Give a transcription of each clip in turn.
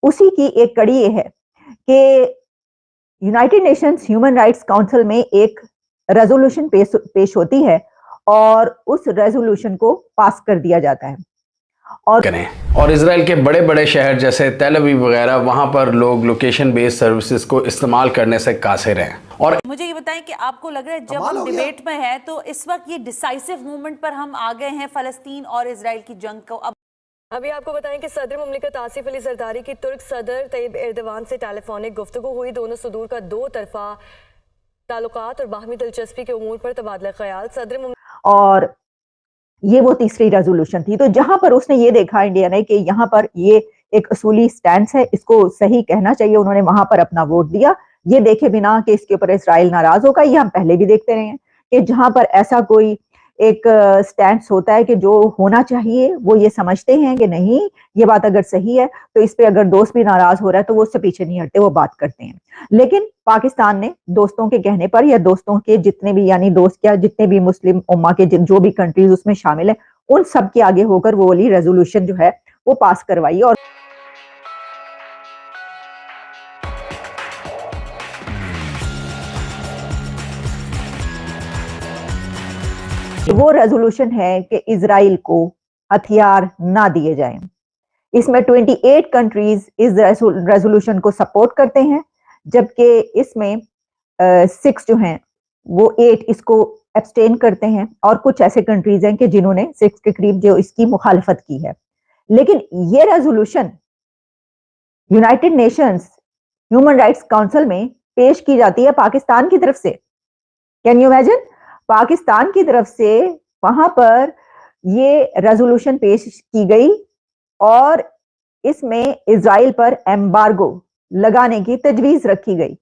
उसी की एक कड़ी ये है कि United Nations human rights council में एक रेजोल्यूशन पेश होती है और उस रेजोल्यूशन को पास कर दिया जाता है और इसराइल के बड़े बड़े शहर जैसे तेल अवीव वगैरह वहां पर लोग लोकेशन बेस्ड सर्विसेज को इस्तेमाल करने से कासिर हैं। और मुझे ये बताएं कि आपको लग रहा है जब हम डिबेट में हैं तो इस वक्त ये डिसाइसिव मूवमेंट पर हम आ गए हैं फलस्तीन और इसराइल की जंग को। अभी आपको बताएं कि सदर मुमलिकत आसिफ अली जरदारी की तुर्क सदर तैयब एर्दवान से टेलीफोनिक गुफ्तगू हुई। दोनों सदूर का दो तरफा ताल्लुकात और बाहमी दिलचस्पी के उमूर पर तबादला ख्याल। और ये वो तीसरी रेजोल्यूशन थी। तो जहां पर उसने ये देखा इंडिया ने कि यहाँ पर ये एक असूली स्टैंड है, इसको सही कहना चाहिए, उन्होंने वहां पर अपना वोट दिया, ये देखे बिना कि इसके ऊपर इसराइल नाराज होगा। ये हम पहले भी देखते रहे हैं कि जहां पर ऐसा कोई एक स्टैंड होता है कि जो होना चाहिए वो ये समझते हैं कि नहीं ये बात अगर सही है तो इस पे अगर दोस्त भी नाराज हो रहा है तो वो उससे पीछे नहीं हटते, वो बात करते हैं। लेकिन पाकिस्तान ने दोस्तों के कहने पर या दोस्तों के जितने भी यानी दोस्त क्या जितने भी मुस्लिम उम्मा के जो भी कंट्रीज उसमें शामिल है उन सब के आगे होकर वो वाली रेजोल्यूशन जो है वो पास करवाई। और वो रेजोल्यूशन है कि इजराइल को हथियार ना दिए जाएं। इसमें 28 कंट्रीज इस रेजोल्यूशन को सपोर्ट करते हैं, जबकि इसमें 6 जो हैं वो 8 इसको एब्सटेन करते हैं और कुछ ऐसे कंट्रीज हैं कि जिन्होंने 6 के करीब जो इसकी मुखालफत की है। लेकिन ये resolution United Nations human rights council में पेश की जाती है पाकिस्तान की तरफ से। कैन यू इमेजिन, पाकिस्तान की तरफ से वहां पर ये रेजोल्यूशन पेश की गई और इसमें इजराइल पर एम्बार्गो लगाने की तजवीज रखी गई,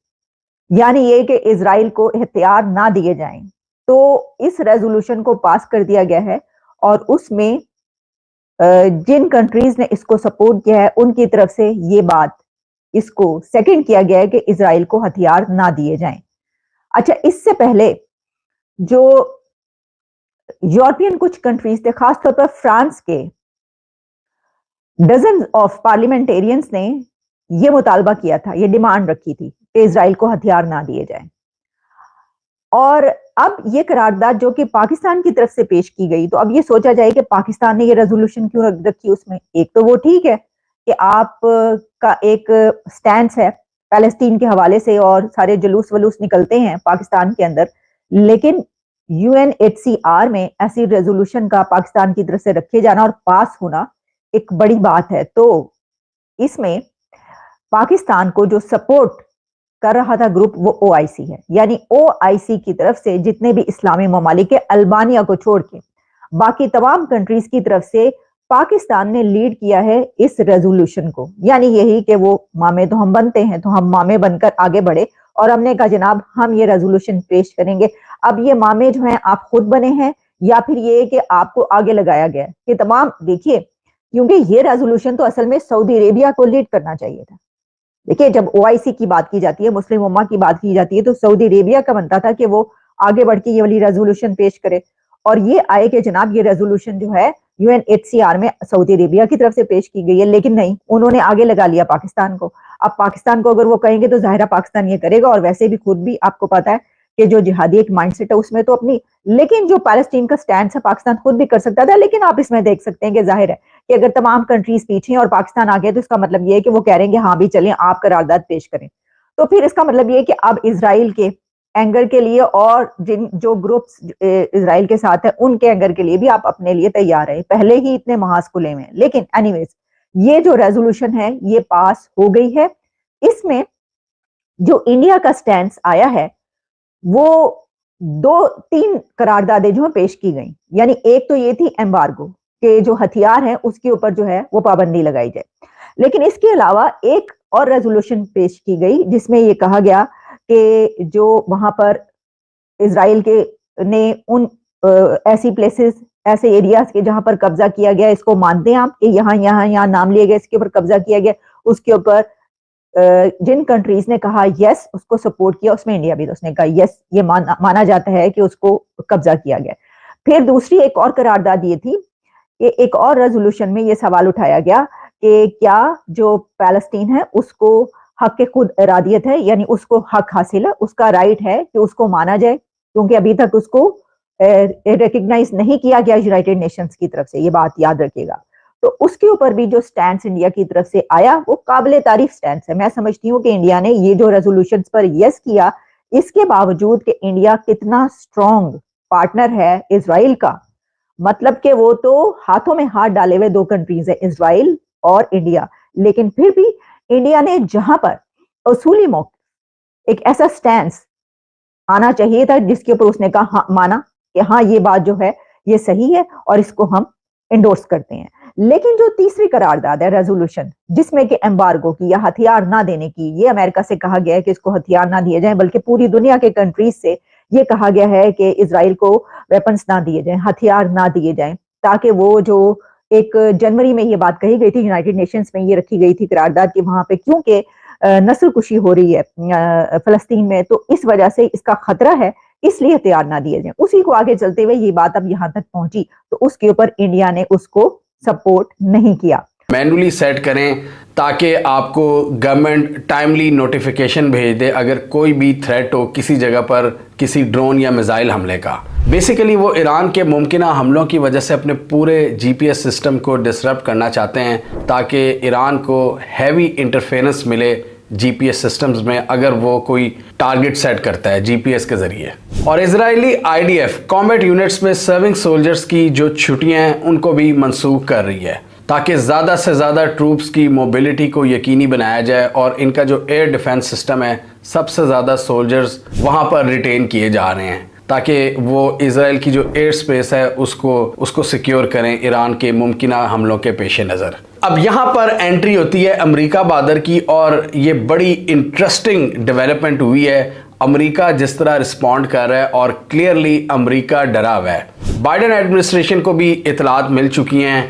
यानी ये कि इजराइल को हथियार ना दिए जाएं। तो इस रेजोल्यूशन को पास कर दिया गया है और उसमें जिन कंट्रीज ने इसको सपोर्ट किया है उनकी तरफ से ये बात इसको सेकंड किया गया है कि इजराइल को हथियार ना दिए जाएं। अच्छा, इससे पहले जो यूरोपियन कुछ कंट्रीज थे, खासतौर पर फ्रांस के डजन ऑफ पार्लियामेंटेरियंस ने यह मुतालबा किया था, यह डिमांड रखी थी कि इजराइल को हथियार ना दिए जाएं। और अब ये करारदाद जो कि पाकिस्तान की तरफ से पेश की गई, तो अब ये सोचा जाए कि पाकिस्तान ने ये रेजोल्यूशन क्यों रखी उसमें। एक तो वो ठीक है कि आप का एक स्टैंड है पैलेस्टीन के हवाले से और सारे जुलूस वलूस निकलते हैं पाकिस्तान के अंदर, लेकिन UNHCR में ऐसी रेजोल्यूशन का पाकिस्तान की तरफ से रखे जाना और पास होना एक बड़ी बात है। तो इसमें पाकिस्तान को जो सपोर्ट कर रहा था ग्रुप वो OIC है, यानी OIC की तरफ से जितने भी इस्लामी ममालिक है, अल्बानिया को छोड़ के बाकी तमाम कंट्रीज की तरफ से पाकिस्तान ने लीड किया है इस रेजोल्यूशन को। यानी यही कि वो मामे तो हम बनते हैं तो हम मामे बनकर आगे बढ़े और हमने कहा जनाब हम ये रेजोल्यूशन पेश करेंगे। अब ये मामे जो हैं आप खुद बने हैं या फिर ये कि आपको आगे लगाया गया कि तमाम देखिए, क्योंकि ये रेजोल्यूशन तो असल में सऊदी अरेबिया को लीड करना चाहिए था। देखिए, जब OIC की बात की जाती है, मुस्लिम उम्मा की बात की जाती है, तो सऊदी अरेबिया का बनता था कि वो आगे बढ़ के ये वाली रेजोल्यूशन पेश करे और ये आए कि जनाब ये रेजोल्यूशन जो है UNHCR में सऊदी अरेबिया की तरफ से पेश की गई है, लेकिन नहीं, उन्होंने आगे लगा लिया पाकिस्तान को। अब पाकिस्तान को अगर वो कहेंगे तो जाहिर पाकिस्तान ये करेगा, और वैसे भी खुद भी आपको पता है कि जो जिहादी एक माइंडसेट है उसमें तो अपनी, लेकिन जो पैलेस्टीन का स्टैंड है पाकिस्तान खुद भी कर सकता था। लेकिन आप इसमें देख सकते हैं कि जाहिर है कि अगर तमाम कंट्रीज पीछे हैं और पाकिस्तान आगे, तो इसका मतलब ये है कि वो कह रहे हैं कि हाँ भी चलें आप करारदाद पेश करें। तो फिर इसका मतलब ये है कि अब इजराइल के एंगर के लिए और जिन जो ग्रुप्स इजराइल के साथ है उनके एंगर के लिए भी आप अपने लिए तैयार हैं, पहले ही इतने महाज खुले हुए हैं। लेकिन एनीवेज ये जो रेजोल्यूशन है ये पास हो गई है। इसमें जो इंडिया का स्टैंड आया है वो 2-3 करारदादें जो है पेश की गई। यानी एक तो ये थी एम्बार्गो के जो हथियार हैं उसके ऊपर जो है वो पाबंदी लगाई जाए, लेकिन इसके अलावा एक और रेजोल्यूशन पेश की गई जिसमें ये कहा गया कि जो वहां पर इजराइल के ने उन ऐसी प्लेसेस, ऐसे एरियाज के जहां पर कब्जा किया गया, इसको मानते हैं आप कि यहाँ नाम लिए गए, इसके ऊपर कब्जा किया गया, उसके ऊपर जिन कंट्रीज ने कहा यस उसको सपोर्ट किया, उसमें इंडिया भी, तो उसने कहा यस ये माना जाता है कि उसको कब्जा किया गया। फिर दूसरी एक और करारदाद ये थी कि एक और रेजोल्यूशन में ये सवाल उठाया गया کہ کیا جو فلسطین ہے اس کو حق کے خود ارادیت ہے، یعنی اس کو حق حاصل ہے، اس کا رائٹ ہے کہ اس کو مانا جائے، کیونکہ ابھی تک اس کو ریکگنائز نہیں کیا گیا یونائٹڈ نیشنز کی طرف سے، یہ بات یاد رکھیے گا۔ تو اس کے اوپر بھی جو سٹینڈز انڈیا کی طرف سے آیا وہ قابل تعریف سٹینڈز ہے۔ میں سمجھتی ہوں کہ انڈیا نے یہ جو ریزولوشنز پر یس کیا، اس کے باوجود کہ انڈیا کتنا اسٹرانگ پارٹنر ہے اسرائیل کا، مطلب کہ وہ تو ہاتھوں میں ہاتھ ڈالے ہوئے دو کنٹریز ہیں، اسرائیل اور انڈیا، لیکن پھر بھی انڈیا نے جہاں پر اصولی موقف ایک ایسا سٹینس آنا چاہیے تھا جس کے اوپر اس نے کہا ہاں مانا کہ ہاں یہ بات جو ہے یہ صحیح ہے اور اس کو ہم انڈورس کرتے ہیں۔ لیکن جو تیسری قرارداد ہے ریزولوشن جس میں کہ ایمبارگو کی یا ہتھیار نہ دینے کی، یہ امریکہ سے کہا گیا ہے کہ اس کو ہتھیار نہ دیے جائیں، بلکہ پوری دنیا کے کنٹریز سے یہ کہا گیا ہے کہ اسرائیل کو ویپنز نہ دیے جائیں، ہتھیار نہ دیے جائیں، تاکہ وہ جو ایک جنوری میں یہ بات کہی گئی تھی یونائٹڈ نیشنز میں، یہ رکھی گئی تھی قرارداد کہ وہاں پہ کیونکہ نسل کشی ہو رہی ہے فلسطین میں، تو اس وجہ سے اس کا خطرہ ہے، اس لیے ہتھیار نہ دیے جائیں۔ اسی کو آگے چلتے ہوئے یہ بات اب یہاں تک پہنچی، تو اس کے اوپر انڈیا نے اس کو سپورٹ نہیں کیا۔ مینولی سیٹ کریں تاکہ آپ کو گورنمنٹ ٹائملی نوٹیفیکیشن بھیج دے اگر کوئی بھی تھریٹ ہو کسی جگہ پر کسی ڈرون یا میزائل حملے کا۔ بیسیکلی وہ ایران کے ممکنہ حملوں کی وجہ سے اپنے پورے جی پی ایس سسٹم کو ڈسرپٹ کرنا چاہتے ہیں تاکہ ایران کو ہیوی انٹرفیرنس ملے جی پی ایس سسٹمز میں اگر وہ کوئی ٹارگٹ سیٹ کرتا ہے جی پی ایس کے ذریعے۔ اور اسرائیلی I D F combat units میں سرونگ سولجرز کی جو چھٹیاں ہیں ان کو بھی منسوخ کر رہی ہے تاکہ زیادہ سے زیادہ ٹروپس کی موبیلٹی کو یقینی بنایا جائے، اور ان کا جو ایئر ڈیفنس سسٹم ہے سب سے زیادہ سولجرز وہاں پر ریٹین کیے جا رہے ہیں تاکہ وہ اسرائیل کی جو ایئر سپیس ہے اس کو سیکیور کریں ایران کے ممکنہ حملوں کے پیش نظر۔ اب یہاں پر انٹری ہوتی ہے امریکہ بادر کی، اور یہ بڑی انٹرسٹنگ ڈیولپمنٹ ہوئی ہے۔ امریکہ جس طرح رسپونڈ کر رہا ہے اور کلیئرلی امریکہ ڈرا ہوا ہے۔ بائیڈن ایڈمنسٹریشن کو بھی اطلاعات مل چکی ہیں،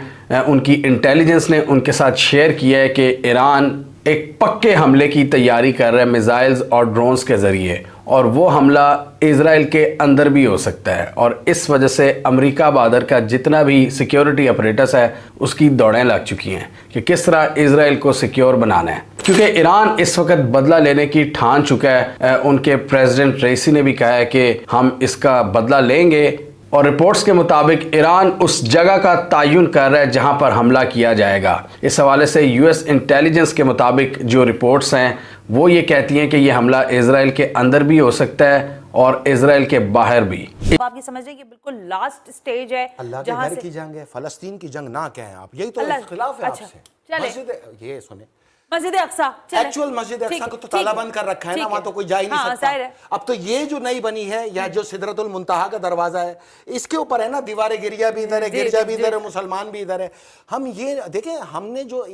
ان کی انٹیلیجنس نے ان کے ساتھ شیئر کیا ہے کہ ایران ایک پکے حملے کی تیاری کر رہا ہے میزائلز اور ڈرونز کے ذریعے، اور وہ حملہ اسرائیل کے اندر بھی ہو سکتا ہے، اور اس وجہ سے امریکہ بادر کا جتنا بھی سیکیورٹی اپریٹس ہے اس کی دوڑیں لگ چکی ہیں کہ کس طرح اسرائیل کو سیکیور بنانا ہے، کیونکہ ایران اس وقت بدلہ لینے کی ٹھان چکا ہے۔ ان کے پریزیڈنٹ رئیسی نے بھی کہا ہے کہ ہم اس کا بدلہ لیں گے، اور رپورٹس کے مطابق ایران اس جگہ کا تعین کر رہا ہے جہاں پر حملہ کیا جائے گا۔ اس حوالے سے یو ایس انٹیلیجنس کے مطابق جو رپورٹس ہیں وہ یہ کہتی ہیں کہ یہ حملہ اسرائیل کے اندر بھی ہو سکتا ہے اور اسرائیل کے باہر بھی۔ آپ یہ سمجھ رہے ہیں کہ بالکل لاسٹ سٹیج ہے اللہ کے گھر کی جنگ ہے، فلسطین کی جنگ نہ کہیں آپ، یہی تو اختلاف ہے آپ سے۔ مسجد یہ سنیں، مسجد اقصیٰ ایکچوئل مسجد اقصیٰ کو تو تالا بند کر رکھا ہے نا، وہاں تو کوئی جا ہی نہیں سکتا۔ اب تو یہ جو نئی بنی ہے یا جو سدرۃ المنتہا کا دروازہ ہے، اس کے اوپر ہے نا دیوار گریا بھی ادھر ہے، گرجا بھی ادھر ہے، مسلمان بھی ادھر ہے۔ ہم یہ دیکھیں، ہم نے جو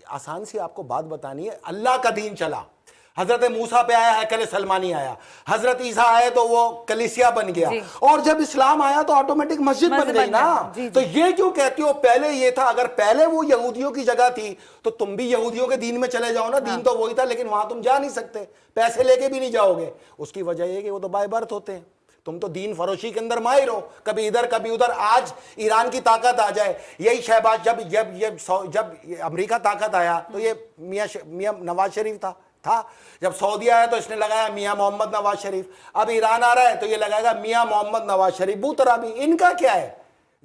آسان سی آپ کو بات بتانی ہے، اللہ کا دین چلا، حضرت موسیٰ پہ آیا ہیکل سلمانی آیا، حضرت عیسیٰ آئے تو وہ کلیسیا بن گیا، اور جب اسلام آیا تو آٹومیٹک مسجد بن گئی نا۔ تو یہ کیوں کہتی ہو پہلے یہ تھا؟ اگر پہلے وہ یہودیوں کی جگہ تھی تو تم بھی یہودیوں کے دین میں چلے جاؤ نا، دین تو وہی تھا، لیکن وہاں تم جا نہیں سکتے، پیسے لے کے بھی نہیں جاؤ گے۔ اس کی وجہ یہ کہ وہ تو بائی برتھ ہوتے ہیں، تم تو دین فروشی کے اندر ماہر ہو، کبھی ادھر کبھی ادھر۔ آج ایران کی طاقت آ جائے، یہی شہباز جب امریکہ طاقت آیا تو یہ میاں نواز شریف تھا، جب سعودی آیا تو اس نے لگایا میاں محمد نواز شریف، اب ایران آ رہا ہے تو یہ لگائے گا میاں محمد نواز شریف۔ بوترا بھی ان کا کیا ہے،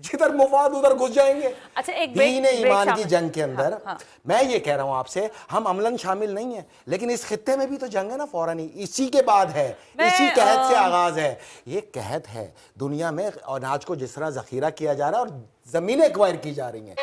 جدھر مفاد ادھر گھس جائیں گے۔ دین ایمان کی جنگ کے اندر میں یہ کہہ رہا ہوں آپ سے، ہم عملاً شامل نہیں ہیں، لیکن اس خطے میں بھی تو جنگ ہے نا، فوراً ہی اسی کے بعد ہے، اسی قحط سے آغاز ہے۔ یہ قحط ہے دنیا میں، اناج کو جس طرح ذخیرہ کیا جا رہا ہے اور زمینیں ایکوائر کی جا رہی ہیں۔